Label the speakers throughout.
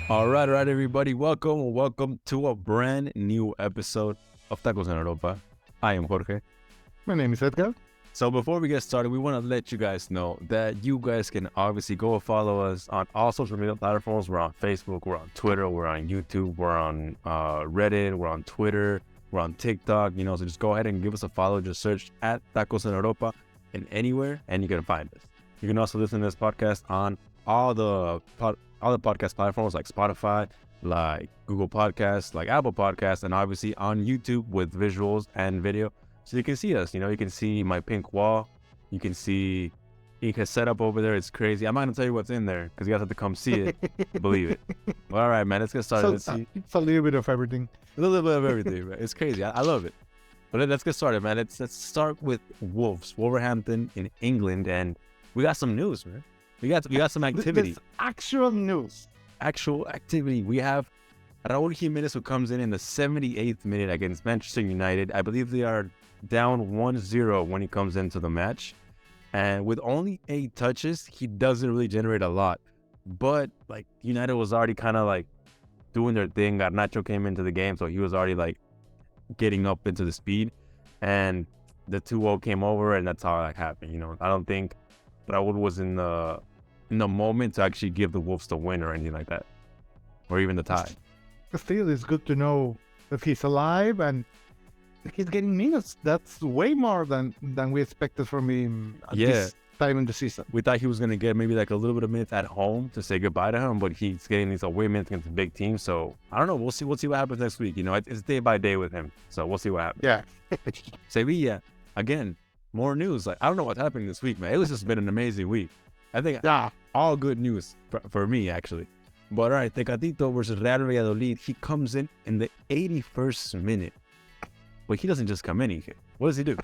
Speaker 1: All right, everybody. Welcome to a brand new episode of Tacos en Europa. I am Jorge.
Speaker 2: My name is Edgar.
Speaker 1: So before we get started, we want to let you guys know that you guys can obviously go follow us on all social media platforms. We're on Facebook, we're on Twitter, we're on YouTube, we're on Reddit, we're on Twitter, we're on TikTok. So just go ahead and give us a follow. Just search at Tacos en Europa in anywhere, and you can find us. You can also listen to this podcast on all the podcast platforms like Spotify, like Google Podcasts, like Apple Podcasts, and obviously on YouTube with visuals and video. So you can see us, you can see my pink wall. You can see Inca's setup over there. It's crazy. I'm not going to tell you what's in there because you guys have to come see it, believe it. Well, all right, man, let's get started. Let's see.
Speaker 2: It's a little bit of everything.
Speaker 1: A little bit of everything, man. It's crazy. I love it. But let's get started, man. Let's start with Wolverhampton in England, and we got some news, man. We got some activity.
Speaker 2: There's actual news.
Speaker 1: Actual activity. We have Raúl Jimenez, who comes in the 78th minute against Manchester United. I believe they are down 1-0 when he comes into the match. And with only 8 touches, he doesn't really generate a lot. But, United was already kind of, doing their thing. Garnacho came into the game, so he was already, getting up into the speed. And the 2-0 came over, and that's how it happened, I don't think Raúl was in the moment to actually give the Wolves the win or anything like that. Or even the tie.
Speaker 2: Still, it's good to know that he's alive and he's getting minutes. That's way more than we expected from him at this time in the season.
Speaker 1: We thought he was going to get maybe a little bit of minutes at home to say goodbye to him, but he's getting these away minutes against a big team. So I don't know. We'll see what happens next week. It's day by day with him. So we'll see what happens.
Speaker 2: Yeah.
Speaker 1: Sevilla, again, more news. I don't know what's happening this week, man. It was just been an amazing week. I think all good news for me, actually. But all right, Tecatito versus Real Valladolid. He comes in the 81st minute. But he doesn't just come in. What does he do?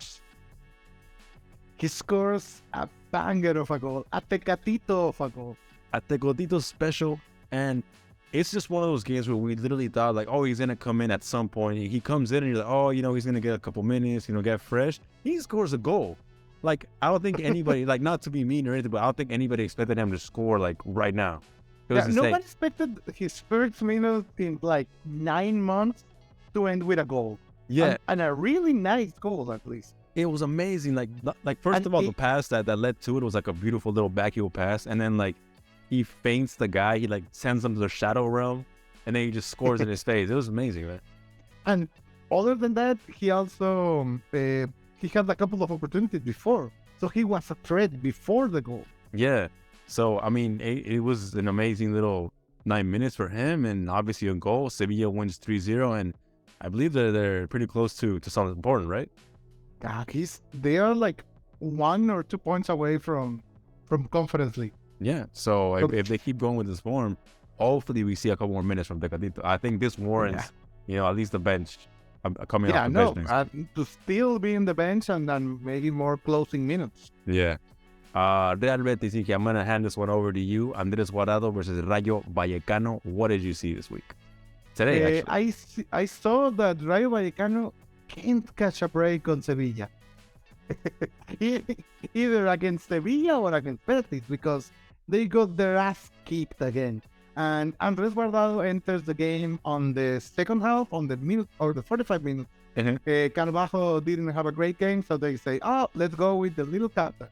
Speaker 2: He scores a banger of a goal. A Tecatito of a goal.
Speaker 1: A Tecatito special. And it's just one of those games where we literally thought, he's going to come in at some point. He comes in and you're like, he's going to get a couple minutes, get fresh. He scores a goal. I don't think anybody, not to be mean or anything, but I don't think anybody expected him to score, right now.
Speaker 2: Nobody expected his first minute in, 9 months to end with a goal.
Speaker 1: Yeah.
Speaker 2: And a really nice goal, at least.
Speaker 1: It was amazing. First of all, the pass that led to it was, a beautiful little backheel pass. And then, he feints the guy. He, sends him to the shadow realm. And then he just scores in his face. It was amazing, man.
Speaker 2: And other than that, he also... he had a couple of opportunities before. So he was a threat before the goal.
Speaker 1: Yeah. So, it was an amazing little 9 minutes for him. And obviously a goal. Sevilla wins 3-0. And I believe they're pretty close to something important, right?
Speaker 2: They are 1 or 2 points away from Conference League.
Speaker 1: Yeah. So if they keep going with this form, hopefully we see a couple more minutes from Tecatito. I think this warrants, at least the bench coming off the bench.
Speaker 2: To still be in the bench and then maybe more closing minutes.
Speaker 1: Yeah. Real Betis, I'm going to hand this one over to you. Andrés Guardado versus Rayo Vallecano. What did you see this week? Today, actually.
Speaker 2: I saw that Rayo Vallecano can't catch a break on Sevilla. Either against Sevilla or against Betis, because they got their ass kicked again. And Andrés Guardado enters the game on the second half, on the minute or the 45 minutes. Carvalho didn't have a great game, so they say, let's go with the little counter.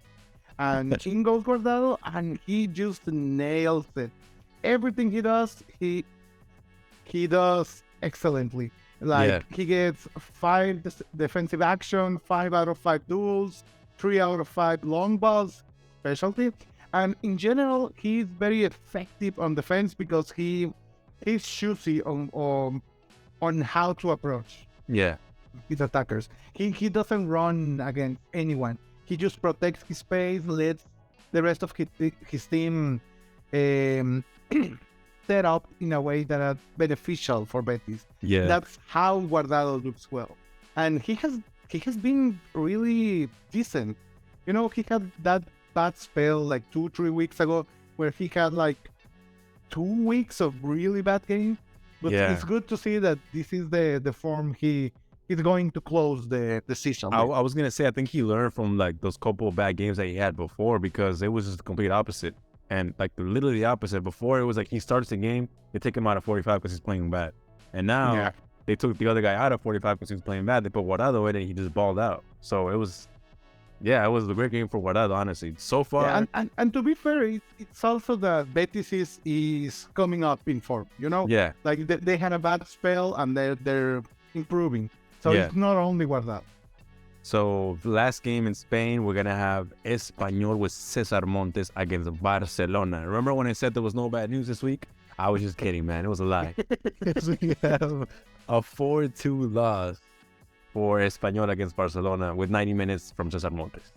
Speaker 2: And in goes Guardado, and he just nails it. Everything he does, he does excellently. He gets 5 defensive action, 5 out of 5 duels, 3 out of 5 long balls, specialty. And in general, he's very effective on defense because he's choosy on how to approach his attackers. He doesn't run against anyone. He just protects his space, lets the rest of his team set up in a way that are beneficial for Betis.
Speaker 1: Yeah,
Speaker 2: that's how Guardado looks well, and he has been really decent. He had that bad spell 2-3 weeks ago where he had 2 weeks of really bad games. But it's good to see that this is the form he's going to close the season.
Speaker 1: I was gonna say I think he learned from those couple of bad games that he had before, because it was just the complete opposite. And like literally the opposite. Before it was like he starts the game, they take him out of 45 because he's playing bad. And now they took the other guy out of 45 because he was playing bad. They put Guardado in and he just balled out. So it was a great game for Guardado, honestly. So far.
Speaker 2: Yeah, and to be fair, it's also that Betis is coming up in form, you know?
Speaker 1: Yeah.
Speaker 2: Like they had a bad spell and they're improving. So it's not only Guardado.
Speaker 1: So the last game in Spain, we're going to have Espanyol with Cesar Montes against Barcelona. Remember when I said there was no bad news this week? I was just kidding, man. It was a lie. We have a 4-2 loss for Espanyol against Barcelona with 90 minutes from Cesar Montes.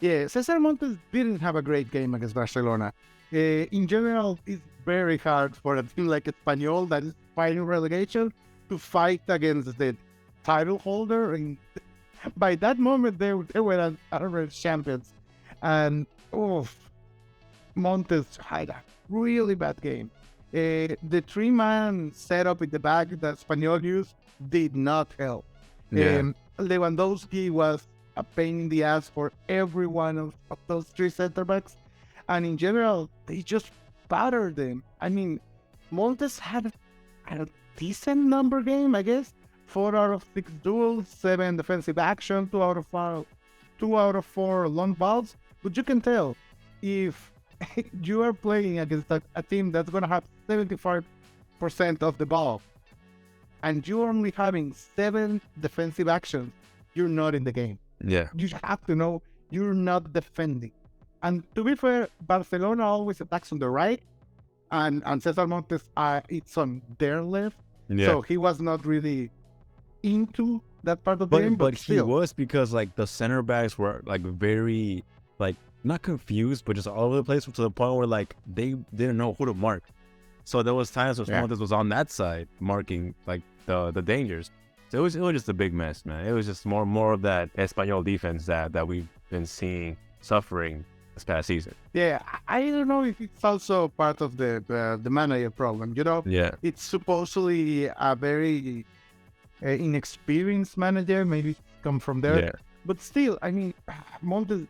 Speaker 2: Yeah, Cesar Montes didn't have a great game against Barcelona. In general, it's very hard for a team like Espanyol that is fighting relegation to fight against the title holder. And by that moment, they were average champions. And Montes had a really bad game. The three-man setup in the back that Espanyol used did not help. Lewandowski was a pain in the ass for every one of those three center backs, and in general, they just battered them. I mean, Montes had a decent number game, I guess. 4 out of 6 duels, 7 defensive action, 2 out of 4 long balls. But you can tell if you are playing against a team that's going to have 75% of the ball, and you're only having 7 defensive actions, you're not in the game.
Speaker 1: Yeah.
Speaker 2: You have to know you're not defending. And to be fair, Barcelona always attacks on the right, and Cesar Montes, it's on their left.
Speaker 1: Yeah.
Speaker 2: So he was not really into that part of the game.
Speaker 1: But
Speaker 2: still.
Speaker 1: he was, because like the center backs were like very, like, not confused, but just all over the place, to the point where like they didn't know who to mark. So there was times where Montes was on that side marking like the dangers. So it was just a big mess, man. It was just more of that Espanyol defense that we've been seeing suffering this past season.
Speaker 2: Yeah, I don't know if it's also part of the manager problem. You know, it's supposedly a very inexperienced manager. Maybe come from there.
Speaker 1: Yeah.
Speaker 2: But still, I mean, Montes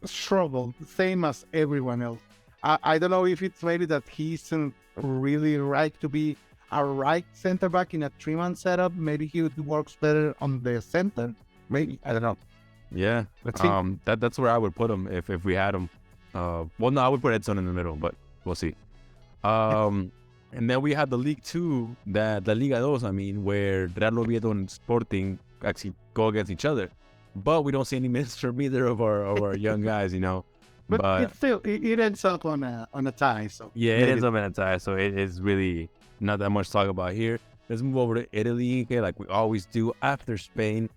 Speaker 2: struggled the same as everyone else. I don't know if it's maybe that he isn't really right to be a right center back in a three-man setup. Maybe he works better on the center. Maybe, I don't know.
Speaker 1: Yeah,
Speaker 2: Let's see.
Speaker 1: That's where I would put him if we had him. Well, no, I would put Edson in the middle, but we'll see. And then we have the League 2, the Liga 2, I mean, where Real Oviedo and Sporting actually go against each other. But we don't see any minutes from either of our young guys, you know.
Speaker 2: But it's still, it ends up on a tie. So
Speaker 1: yeah, it ends up in a tie. So it is really not that much to talk about here. Let's move over to Italy, okay, like we always do after Spain.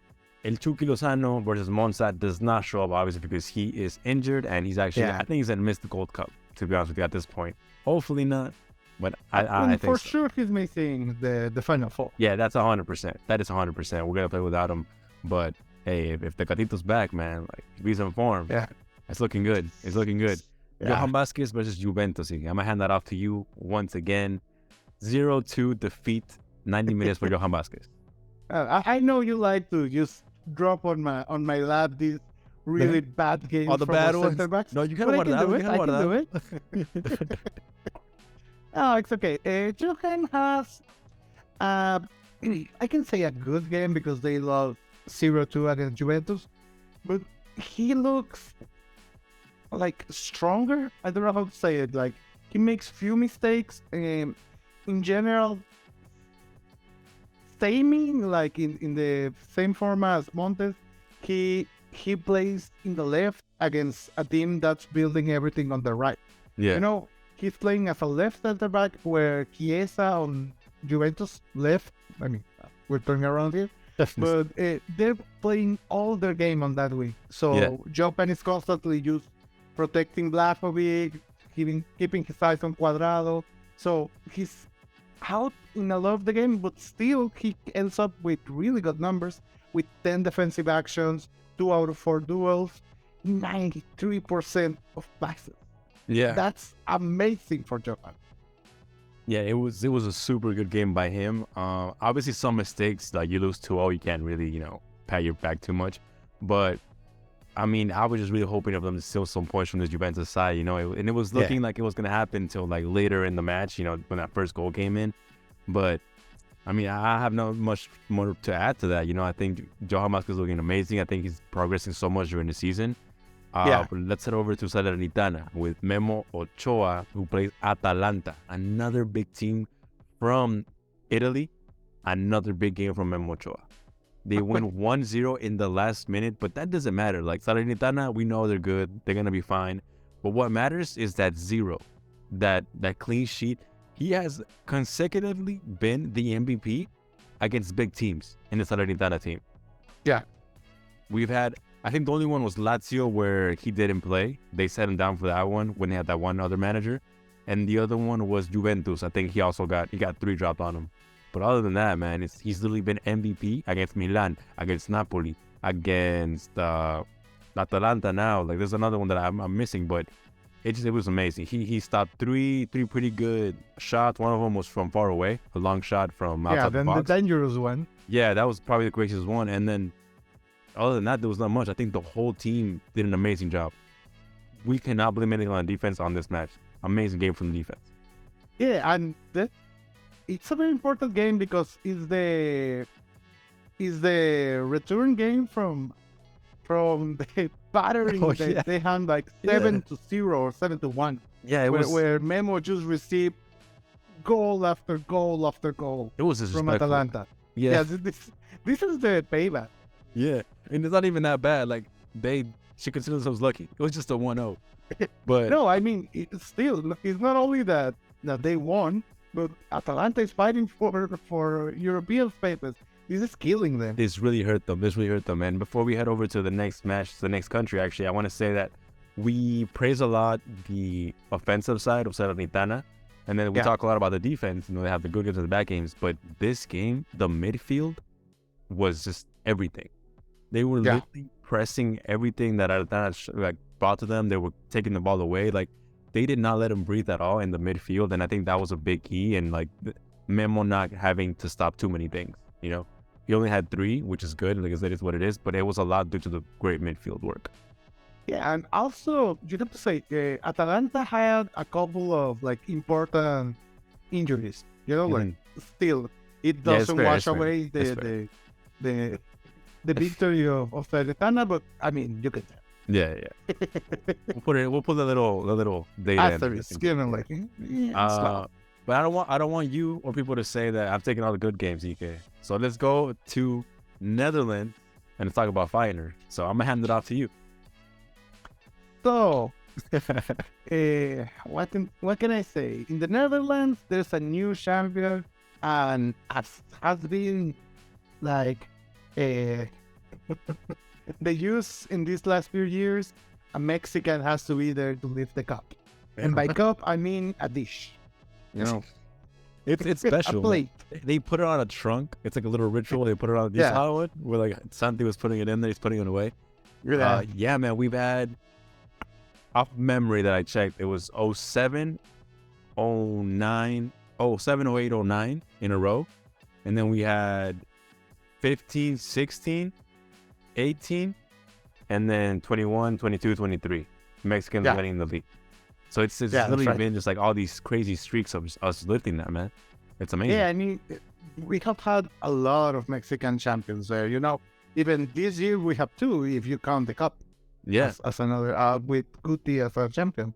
Speaker 1: El Chucky Lozano versus Monza does not show up, obviously, because he is injured, and he's actually, I think he's going to miss the Gold Cup, to be honest with you, at this point. Hopefully not, but I think
Speaker 2: for
Speaker 1: so.
Speaker 2: sure he's missing the Final Four.
Speaker 1: Yeah, that's 100%. That is 100%. We're going to play without him. But, hey, if the Gatito's back, man, like, if he's in form, it's looking good. It's looking good. Yeah. Johan Vázquez versus Juventus. I'm going to hand that off to you once again. 0-2 defeat, 90 minutes for Johan Vázquez.
Speaker 2: I know you like to just drop on my lap these really bad games.
Speaker 1: All the bad ones?
Speaker 2: Backs.
Speaker 1: No, you can't do it.
Speaker 2: I can do it. Oh, it's okay. Johan has, I can say a good game because they lost 0-2 against Juventus, but he looks like stronger. I don't know how to say it. Like, he makes few mistakes. In general, saming, like in the same format as Montes, he plays in the left against a team that's building everything on the right.
Speaker 1: Yeah.
Speaker 2: You know, he's playing as a left center back where Chiesa on Juventus left. I mean, we're turning around here. But they're playing all their game on that wing. So Jopan is constantly just protecting Blažević, keeping his eyes on Cuadrado. So he's out in a lot of the game, but still he ends up with really good numbers, with 10 defensive actions, 2 out of 4 duels, 93% of passes.
Speaker 1: Yeah,
Speaker 2: that's amazing for Jopan.
Speaker 1: Yeah, it was a super good game by him. Obviously, some mistakes, like you lose 2-0, you can't really, pat your back too much. But I mean, I was just really hoping of them to steal some points from this Juventus side, and it was looking like it was going to happen until like later in the match, when that first goal came in. But I mean, I have not much more to add to that. I think Johan Masca is looking amazing. I think he's progressing so much during the season. But let's head over to Salernitana with Memo Ochoa, who plays Atalanta, another big team from Italy, another big game from Memo Ochoa. They win 1-0 in the last minute, but that doesn't matter. Like Salernitana, we know they're good. They're going to be fine. But what matters is that 0, that clean sheet. He has consecutively been the MVP against big teams in the Salernitana team.
Speaker 2: Yeah.
Speaker 1: We've had, I think the only one was Lazio where he didn't play. They set him down for that one when they had that one other manager. And the other one was Juventus. I think he got 3 dropped on him. But other than that, man, he's literally been MVP against Milan, against Napoli, against Atalanta now. Like, there's another one that I'm missing, but it was amazing. He stopped three pretty good shots. One of them was from far away, a long shot from outside the box.
Speaker 2: The dangerous one.
Speaker 1: Yeah, that was probably the craziest one. And then, other than that, there was not much. I think the whole team did an amazing job. We cannot blame anything on defense on this match. Amazing game from the defense.
Speaker 2: Yeah, and it's a very important game because it's the return game from the battering they had like 7-0 or 7-1.
Speaker 1: Yeah,
Speaker 2: where Memo just received goal after goal after goal.
Speaker 1: It was
Speaker 2: from Atalanta.
Speaker 1: Yeah,
Speaker 2: this is the payback.
Speaker 1: Yeah, and it's not even that bad. Like she considers themselves lucky. It was just a 1-0. But
Speaker 2: no, I mean it's not only that they won, but Atalanta is fighting for European spaces. This is killing them.
Speaker 1: This really hurt them. And before we head over to the next match, the next country, actually, I want to say that we praise a lot the offensive side of Salernitana. And then we talk a lot about the defense. They have the good games and the bad games. But this game, the midfield was just everything. They were literally pressing everything that Atalanta brought to them. They were taking the ball away. Like, they did not let them breathe at all in the midfield. And I think that was a big key. And, like, Memo not having to stop too many things, He only had 3, which is good. Like I said, it's what it is. But it was a lot due to the great midfield work.
Speaker 2: Yeah, and also, you have to say, Atalanta had a couple of, important injuries. Like, still, it doesn't wash away the victory of Salernitana, but, I mean, you can tell.
Speaker 1: Yeah. We'll put the little data
Speaker 2: asterisk,
Speaker 1: but I don't want you or people to say that I've taken all the good games, EK. So let's go to Netherlands and let's talk about Feyenoord. So I'm gonna hand it off to you.
Speaker 2: So, what can I say? In the Netherlands, there's a new champion, and has been they use in these last few years, a Mexican has to be there to lift the cup, and by cup I mean a dish.
Speaker 1: It's special.
Speaker 2: A plate.
Speaker 1: They put it on a trunk. It's like a little ritual. They put it on this Hollywood where like Santi was putting it in there. He's putting it away. Yeah, man. We've had, off memory that I checked, it was 07, 09, 07, 08, 09 in a row. And then we had 15, 16, 18, and then 21, 22, 23. Mexicans winning the league. So it's literally been just like all these crazy streaks of us lifting that, man. It's amazing.
Speaker 2: Yeah, I mean, we have had a lot of Mexican champions there. Even this year we have 2 if you count the cup.
Speaker 1: Yeah.
Speaker 2: As another, with Guti as a champion.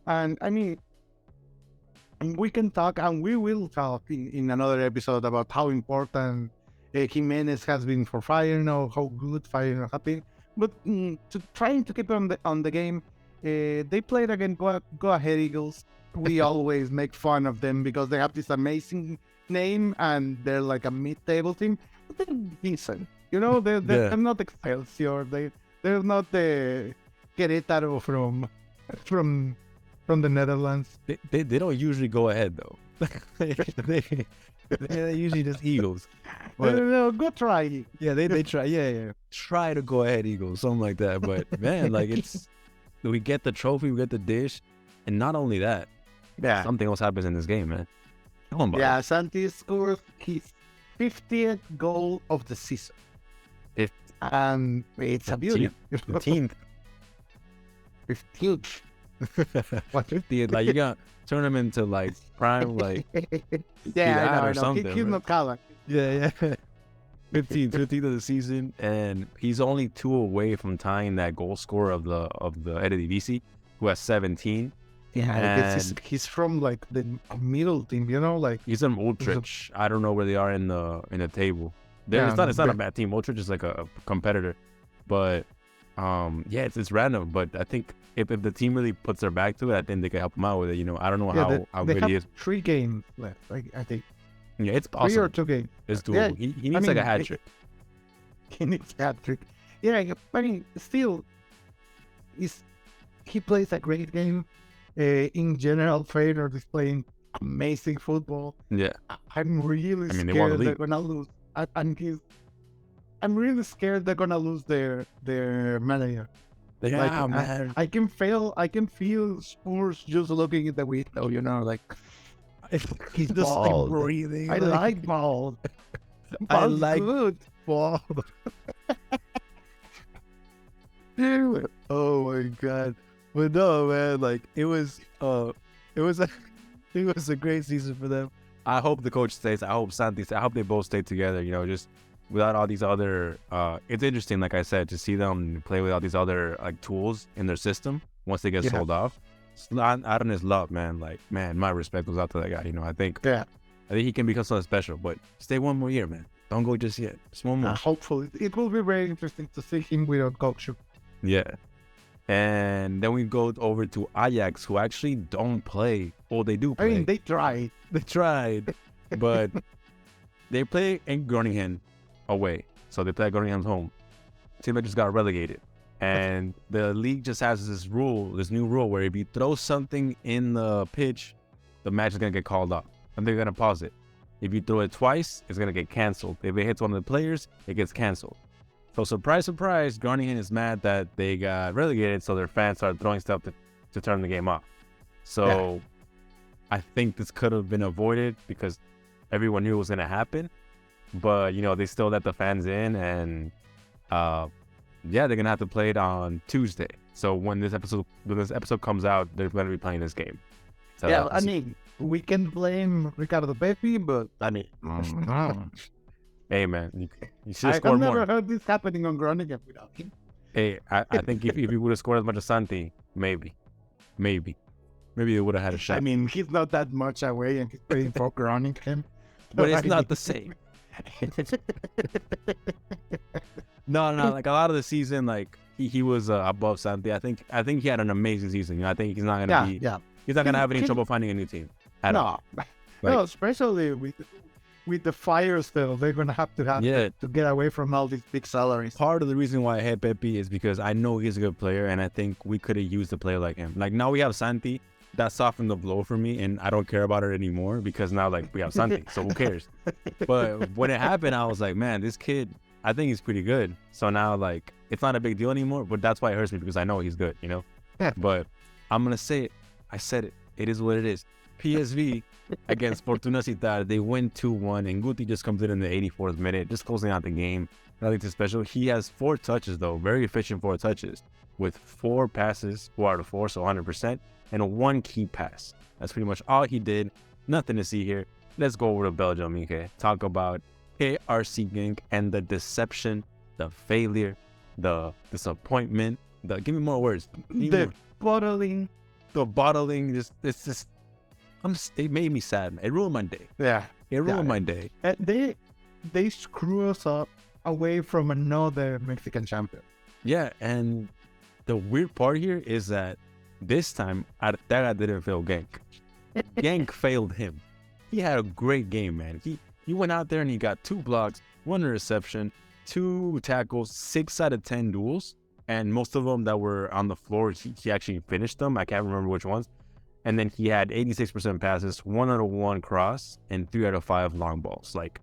Speaker 2: And I mean, we can talk, and we will talk in another episode about how important GIMENEZ has been for Feyenoord, how good Feyenoord have been. But trying to keep on the game, they played against Go Ahead Eagles. We always make fun of them because they have this amazing name and they're like a mid-table team. But they're decent. They're not Excelsior. They're not the Querétaro from the Netherlands.
Speaker 1: They don't usually go ahead though. They're usually just Eagles.
Speaker 2: But, go try.
Speaker 1: Yeah, they try. Yeah. Try to go ahead, Eagles, something like that. But man, like we get the trophy, we get the dish, and not only that, something else happens in this game, man. Come on, buddy.
Speaker 2: Yeah, Santi scores his 50th goal of the season. And it's a beauty.
Speaker 1: 15th.
Speaker 2: 15th. What?
Speaker 1: 50th. Like, you got turn him into like prime, like
Speaker 2: Yeah, I
Speaker 1: or
Speaker 2: know.
Speaker 1: something.
Speaker 2: He's not Cala.
Speaker 1: Yeah. 15th of the season, and he's only 2 away from tying that goal scorer of the Eredivisie, who has 17.
Speaker 2: Yeah, I guess he's from like the middle team, like
Speaker 1: he's in Utrecht. I don't know where they are in the table. It's not a bad team. Utrecht is like a competitor, but yeah, it's random. But I think if the team really puts their back to it, I think they can help him out with it. I don't know how good he is.
Speaker 2: 3 games left, I think.
Speaker 1: Yeah, it's possible.
Speaker 2: 3 or 2 games.
Speaker 1: It's doable.
Speaker 2: Yeah,
Speaker 1: he needs like a hat trick.
Speaker 2: He needs a hat trick. Yeah, I mean, still, he plays a great game. In general, Feyenoord is playing amazing football.
Speaker 1: Yeah,
Speaker 2: I'm really scared they're gonna lose. I'm really scared they're gonna lose their manager.
Speaker 1: Yeah, man.
Speaker 2: I can feel Spurs just looking at the window. Like
Speaker 1: he's just like breathing.
Speaker 2: I like ball.
Speaker 1: I like
Speaker 2: good ball.
Speaker 1: Oh my god. But no, man, like it was a great season for them. I hope the coach stays. I hope Santi stays. I hope they both stay together, just without all these other it's interesting, like I said, to see them play with all these other like tools in their system once they get sold off. Aaron is love, man. Like, man, my respect goes out to that guy. I think he can become something special, but stay one more year, man. Don't go just yet. Just one more.
Speaker 2: Hopefully. It will be very interesting to see him without coach.
Speaker 1: Yeah. And then we go over to Ajax, who actually don't play. Well, they do play.
Speaker 2: I mean, they tried.
Speaker 1: But they play in Groningen away. So they play at Groningen's home. Team that just got relegated. And the league just has this new rule, where if you throw something in the pitch, the match is going to get called off. And they're going to pause it. If you throw it twice, it's going to get canceled. If it hits one of the players, it gets canceled. So surprise, surprise, Groningen is mad that they got relegated, so their fans started throwing stuff to turn the game off. So I think this could have been avoided because everyone knew it was going to happen. But, they still let the fans in, and they're going to have to play it on Tuesday. So when this episode comes out, they're going to be playing this game. So
Speaker 2: I mean, we can blame Ricardo Pepi, but I mean...
Speaker 1: Hey, man, you should have scored more.
Speaker 2: I've never heard this happening on Groningen without him.
Speaker 1: Hey, I think if you would have scored as much as Santi, maybe they would have had a shot.
Speaker 2: I mean, he's not that much away, and he's playing for Groningen.
Speaker 1: But it's not the same. No, like a lot of the season, like he was above Santi. I think he had an amazing season. I think he's not gonna he's not gonna have any trouble finding a new team.
Speaker 2: No, especially with the fire still, they're gonna have to get away from all these big salaries.
Speaker 1: Part of the reason why I hate Pepe is because I know he's a good player, and I think we could have used a player like him. Like, now we have Santi. That softened the blow for me, and I don't care about it anymore because now, like, we have Santi, so who cares? But when it happened, I was like, man, this kid, I think he's pretty good. So now, like, it's not a big deal anymore, but that's why it hurts me, because I know he's good,
Speaker 2: Yeah.
Speaker 1: But I'm gonna say it. I said it. It is what it is. PSV against Fortuna Sittard, they win 2-1, and Guti just comes in the 84th minute, just closing out the game. Nothing too special. He has 4 touches, though, very efficient 4 touches, with 4 passes, 4 out of 4, so 100%, and 1 key pass. That's pretty much all he did. Nothing to see here. Let's go over to Belgium, okay? Talk about KRC Genk and the deception, the failure, the disappointment. Give me more words.
Speaker 2: Bottling.
Speaker 1: The bottling. It made me sad, man. It ruined my day.
Speaker 2: Yeah.
Speaker 1: It ruined my day.
Speaker 2: They screw us up away from another Mexican champion.
Speaker 1: Yeah, and the weird part here is that this time Arteaga didn't fail Genk. Genk failed him. He had a great game, man. He went out there and he got 2 blocks, 1 interception, 2 tackles, 6 out of 10 duels, and most of them that were on the floor, he actually finished them. I can't remember which ones. And then he had 86% passes, 1 out of 1 cross, and 3 out of 5 long balls. Like,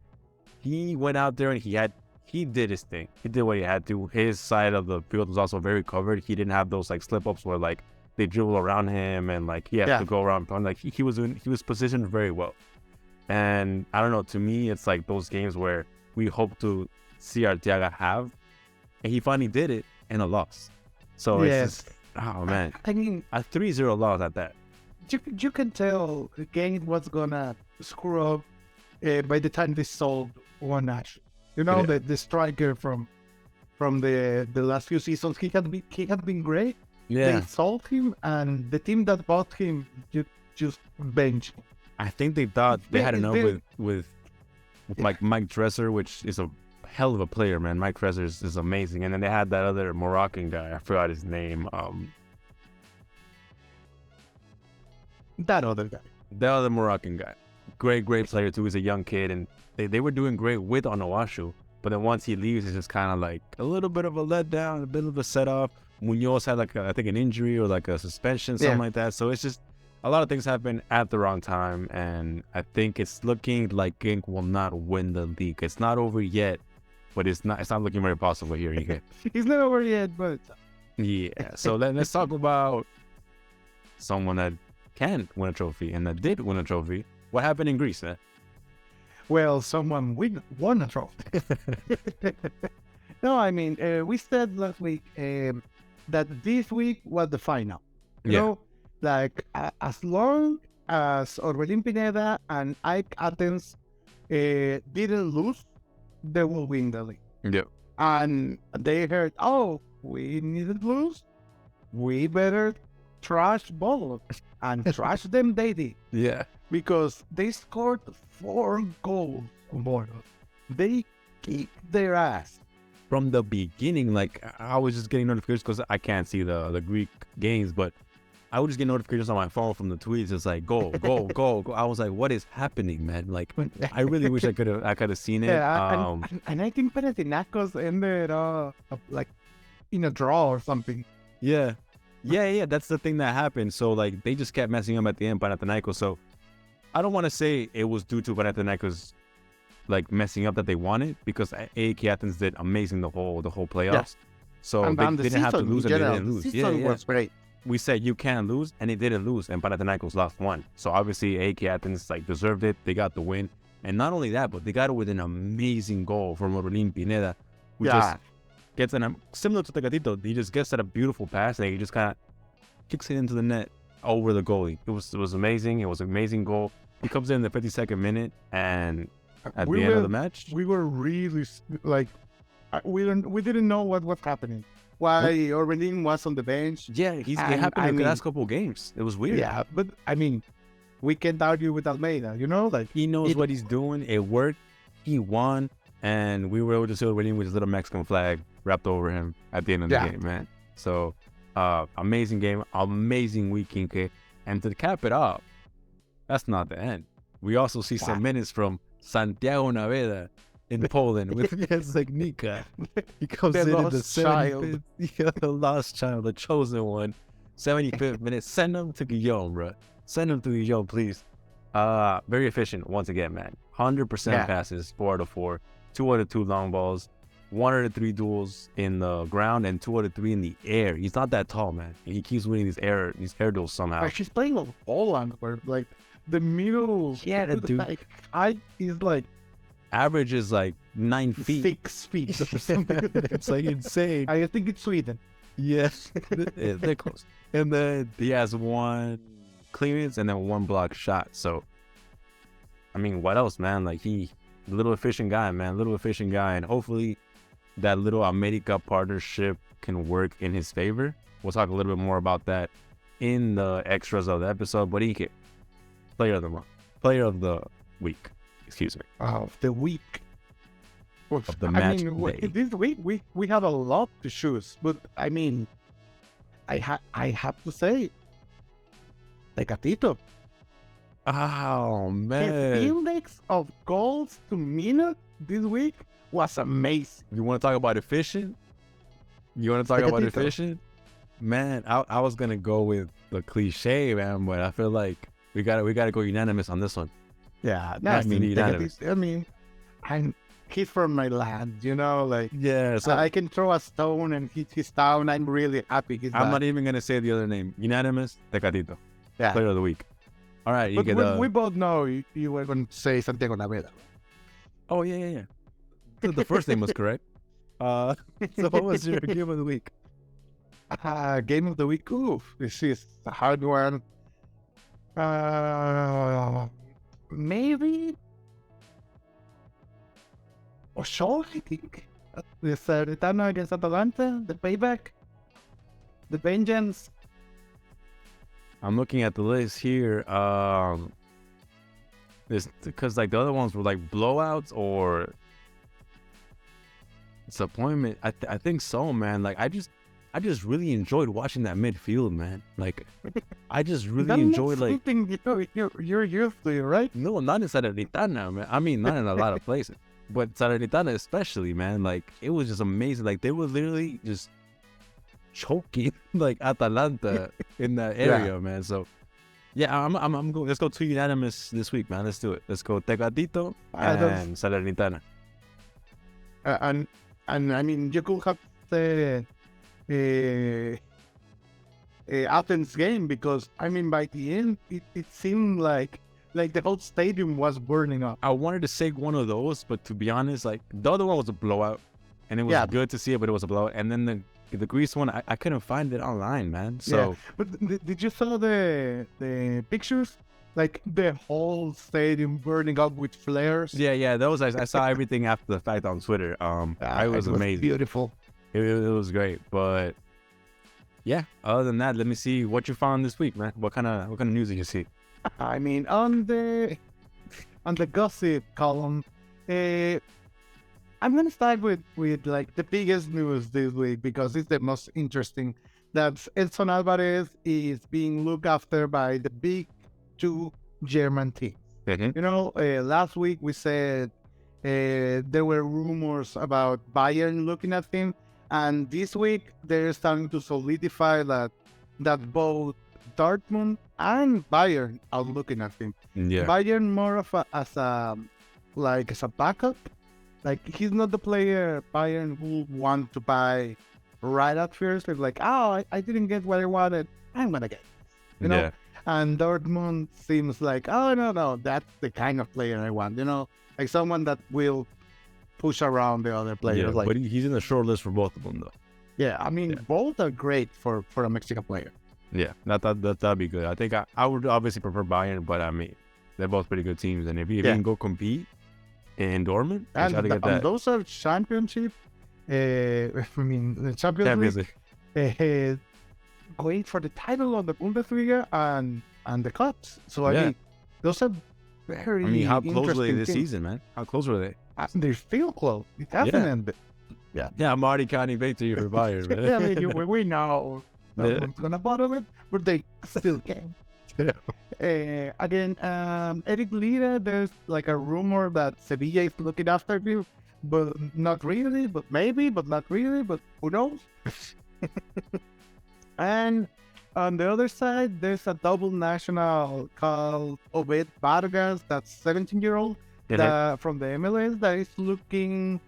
Speaker 1: he went out there and he did his thing. He did what he had to. His side of the field was also very covered. He didn't have those like slip ups where like they dribble around him and like he had to go around. Like he was positioned very well. And I don't know, to me, it's like those games where we hope to see Arteaga have, and he finally did it in a loss. So
Speaker 2: Yes.
Speaker 1: it's just, oh man,
Speaker 2: I mean,
Speaker 1: a 3-0 loss at that.
Speaker 2: you can tell the game was gonna screw up by the time they sold one action. You know,
Speaker 1: Yeah.
Speaker 2: the striker from the last few seasons, he had been great.
Speaker 1: Yeah,
Speaker 2: They sold him, and the team that bought him just benched him.
Speaker 1: I think they thought they had enough
Speaker 2: They-
Speaker 1: with like Mike Dresser, which is a hell of a player, man. Mike Dresser is amazing, and then they had that other Moroccan guy. I forgot his name.
Speaker 2: That other guy.
Speaker 1: The other Moroccan guy, great player too. He's a young kid, and they were doing great with Onuachu. But then once he leaves, it's just kind of like a little bit of a letdown, a bit of a set off. Munoz had like I think an injury or like a suspension, something like that. So it's just a lot of things happen at the wrong time, and I think it's looking like Genk will not win the league. It's not over yet, but it's not looking very possible here. You get
Speaker 2: He's not over yet, but
Speaker 1: yeah. So let's talk about someone that can win a trophy and that did win a trophy. What happened in Greece, man?
Speaker 2: well, someone won a trophy. No, I mean, we said last week that this week was the final. You know, like as long as Orbelin Pineda and Ike Athens didn't lose, they will win the league.
Speaker 1: Yep.
Speaker 2: And they heard, oh, we needed to lose. We better trash both. And trash them they did.
Speaker 1: Yeah.
Speaker 2: Because they scored 4 goals on board. They kicked their ass.
Speaker 1: From the beginning, like I was just getting notifications because I can't see the Greek games, but I would just get notifications on my phone from the tweets. It's like goal. I was like, what is happening, man? Like I really wish I could have seen it.
Speaker 2: Yeah, and I think Panathinaikos ended like in a draw or something.
Speaker 1: Yeah. That's the thing that happened. So like they just kept messing up at the end, Panathinaikos. So I don't want to say it was due to Panathinaikos like messing up that they wanted, because AEK Athens did amazing the whole playoffs.
Speaker 2: Yeah.
Speaker 1: So
Speaker 2: And
Speaker 1: they didn't have to lose, and they didn't lose.
Speaker 2: The season was great.
Speaker 1: We said you can't lose, and they didn't lose, and Panathinaikos lost 1. So obviously AEK Athens like deserved it. They got the win, and not only that, but they got it with an amazing goal from Orbelin Pineda, who just gets similar to Tecatito. He just gets at a beautiful pass, and he just kind of kicks it into the net over the goalie. It was amazing. It was an amazing goal. He comes in the 52nd minute, and at the end of the match,
Speaker 2: we were really like we didn't know what was happening. Why Orbelin was on the bench?
Speaker 1: yeah, it happened in the last couple of games. It was weird.
Speaker 2: Yeah, but I mean, we can't argue with Almeida. You know, like
Speaker 1: He knows what he's doing. It worked. He won, and we were able to see Orbelin with his little Mexican flag wrapped over him at the end of the game, man. So, amazing game, amazing weekend, and to cap it off, that's not the end. We also see some minutes from Santiago Naveda in Poland with Nika. He comes in the 75th, the lost child, the chosen one, 75th minute. Send him to Guillaume, bro. Send him to Guillaume, please. Very efficient once again, man. 100% passes, 4 out of 4, 2 out of 2 long balls, 1 out of 3 duels in the ground, and 2 out of 3 in the air. He's not that tall, man. He keeps winning these air duels somehow.
Speaker 2: she's playing on Poland, where like the middle,
Speaker 1: the dude.
Speaker 2: like height is like
Speaker 1: Average is like 9 feet.
Speaker 2: 6 feet or something.
Speaker 1: It's like insane.
Speaker 2: I think it's Sweden.
Speaker 1: Yes, they're close. And then he has 1 clearance and then 1 block shot. So, I mean, what else, man? Like little efficient guy, man. Little efficient guy, and hopefully that little America partnership can work in his favor. We'll talk a little bit more about that in the extras of the episode. But he can player of the week. Excuse me.
Speaker 2: Of the week.
Speaker 1: Of the match day.
Speaker 2: This week we have a lot to choose, but I mean, I have to say, Tecatito.
Speaker 1: Oh
Speaker 2: His
Speaker 1: man!
Speaker 2: index of goals to minute this week was amazing.
Speaker 1: You want to talk about efficient?
Speaker 2: Tecatito.
Speaker 1: Man, I was gonna go with the cliche, man, but I feel like we gotta go unanimous on this one.
Speaker 2: Yeah,
Speaker 1: no, I mean,
Speaker 2: Tecatito, he's from my land, you know, like
Speaker 1: Yeah, so
Speaker 2: I can throw a stone and hit his town. I'm really happy.
Speaker 1: I'm not even gonna say the other name. Unanimous, Tecatito, player of the week. All right, you
Speaker 2: But
Speaker 1: get
Speaker 2: we both know you were going to say Santiago Naveda.
Speaker 1: Oh yeah. The first name was correct. So what was your game of the week?
Speaker 2: Game of the week. Oof, this is a hard one. Maybe Osho, I think. The Salernitana against Atalanta, the payback, the vengeance.
Speaker 1: I'm looking at the list here. This because like the other ones were like blowouts or disappointment. I think so, man. Like I just really enjoyed watching that midfield, man. Like I just really enjoyed like
Speaker 2: something you're used to, right?
Speaker 1: no, not in Salernitana, man. I mean, not in a lot of places, but Salernitana especially, man. Like it was just amazing. Like they were literally just choking like Atalanta in that area, man. So yeah, I'm going. Let's go two unanimous this week, man. Let's do it. Let's go Tecatito and Salernitana.
Speaker 2: And I mean, you could have the Athens game because I mean, by the end, it seemed like the whole stadium was burning up.
Speaker 1: I wanted to say one of those, but to be honest, like the other one was a blowout, and it was good to see it, but it was a blowout. And then the Greece one, I couldn't find it online, man. So,
Speaker 2: but did you saw the pictures? Like the whole stadium burning up with flares.
Speaker 1: Yeah. Those I saw everything after the fact on Twitter. It was amazing,
Speaker 2: beautiful.
Speaker 1: It was great, but yeah. Other than that, let me see what you found this week, man. What kind of news did you see?
Speaker 2: I mean, on the gossip column, I'm gonna start with like the biggest news this week because it's the most interesting. That Edson Alvarez is being looked after by the big two German teams.
Speaker 1: Mm-hmm.
Speaker 2: You know, last week we said there were rumors about Bayern looking at him, and this week they're starting to solidify that both Dortmund and Bayern are looking at him.
Speaker 1: Yeah.
Speaker 2: Bayern more of as a backup. Like he's not the player Bayern will want to buy right at first. It's like, oh, I didn't get what I wanted. I'm gonna get it. You know?
Speaker 1: Yeah.
Speaker 2: And Dortmund seems like, oh no, that's the kind of player I want. You know, like someone that will push around the other players.
Speaker 1: Yeah,
Speaker 2: like,
Speaker 1: but he's in the short list for both of them, though.
Speaker 2: Yeah, I mean, both are great for a Mexican player.
Speaker 1: Yeah, that'd be good. I think I would obviously prefer Bayern, but I mean, they're both pretty good teams, and if you can go compete in Dortmund,
Speaker 2: and
Speaker 1: try to get that.
Speaker 2: Those are championship. I mean, the Champions League. Going for the title on the Bundesliga and the cups. So I mean, those are very.
Speaker 1: I mean, how close were they this
Speaker 2: teams.
Speaker 1: season, man? How close were they?
Speaker 2: They're still close. It hasn't ended. Yeah,
Speaker 1: I'm already counting victory for Bayern, man.
Speaker 2: Yeah, I mean, we know no one's gonna bottle it, but they still can. Again, Eric Lira, there's like a rumor that Sevilla is looking after him, but not really, but maybe, but not really, but who knows? And on the other side, there's a double national called Obed Vargas, that's 17-year-old from the MLS that is looking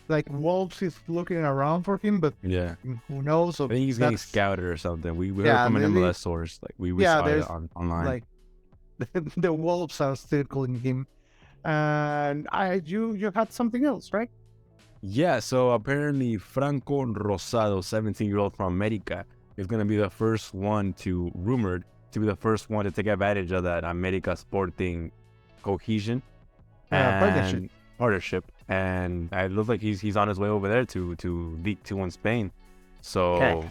Speaker 2: like Wolves is looking around for him, but who knows? So
Speaker 1: I think he's getting scouted or something. We heard from an MLS source, like we saw it online.
Speaker 2: Like the Wolves are circling him, and you had something else, right?
Speaker 1: Yeah. So apparently Franco Rosado, 17-year-old from America, is going to be the first one rumored to be the first one to take advantage of that America Sporting cohesion and partnership. And it looks like he's on his way over there to League 2 in Spain. So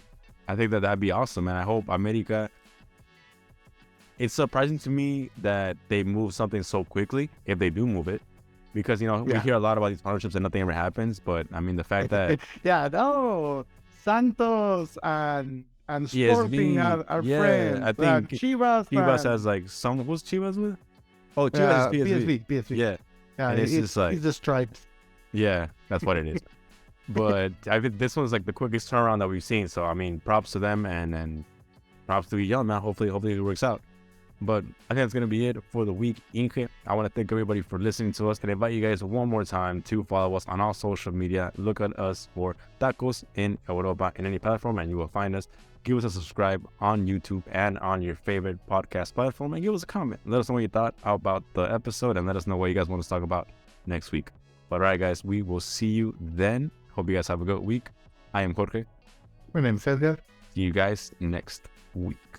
Speaker 1: I think that'd be awesome, and I hope America. It's surprising to me that they move something so quickly, if they do move it, because we hear a lot about these partnerships and nothing ever happens. But I mean, the fact that
Speaker 2: Santos and Sporting are friends.
Speaker 1: I think
Speaker 2: Chivas
Speaker 1: has like who's Chivas with? Oh, Chivas is PSV. Yeah, and it's just like
Speaker 2: it's the stripes.
Speaker 1: Yeah, that's what it is. But I think this one's like the quickest turnaround that we've seen. So I mean, props to them and props to Young, man. Hopefully it works out. But I think that's gonna be it for the week. ENG. I want to thank everybody for listening to us and invite you guys one more time to follow us on all social media. Look at us for Tacos in Europa in any platform, and you will find us. Give us a subscribe on YouTube and on your favorite podcast platform, and give us a comment. Let us know what you thought about the episode, and let us know what you guys want us to talk about next week. But all right, guys, we will see you then. Hope you guys have a good week. I am Jorge.
Speaker 2: My name is Edgar.
Speaker 1: See you guys next week.